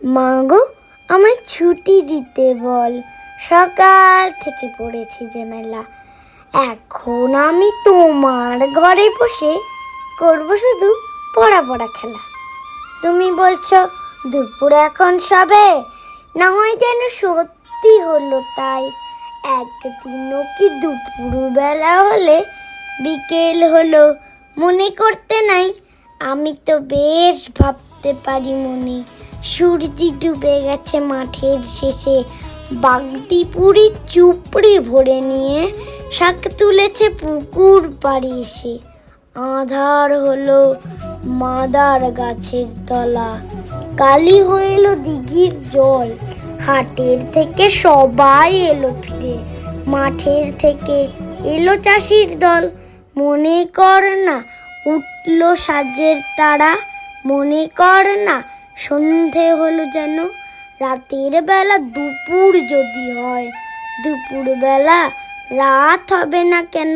মা গো, আমায় ছুটি দিতে বল, সকাল থেকে পড়েছি যে মেলা। এখন আমি তোমার ঘরে বসে করব শুধু পড়া পড়া খেলা। তুমি বলছো দুপুর এখন সবে, না হয় যেন সত্যি হলো তাই। একদিনও কি দুপুর বেলা হলে বিকেল হলো মনে করতে নাই? আমি তো বেশ ভাবতে পারি মনে। সূর্যি ডুবে গেছে মাঠের শেষে, বাগদিপুরি চুপড়ি ভরে নিয়ে শাক তুলেছে পুকুর পাড়ে এসে। আঁধার হলো মাদার গাছের তলা, কালি হইল দিঘির জল। হাটের থেকে সবাই এলো ফিরে, মাঠের থেকে এলো চাষির দল। মনে কর না উঠলো সাজের তারা, মনে কর না সন্ধে হলো যেন। রাতের বেলা দুপুর যদি হয়, দুপুর বেলা রাত হবে না কেন?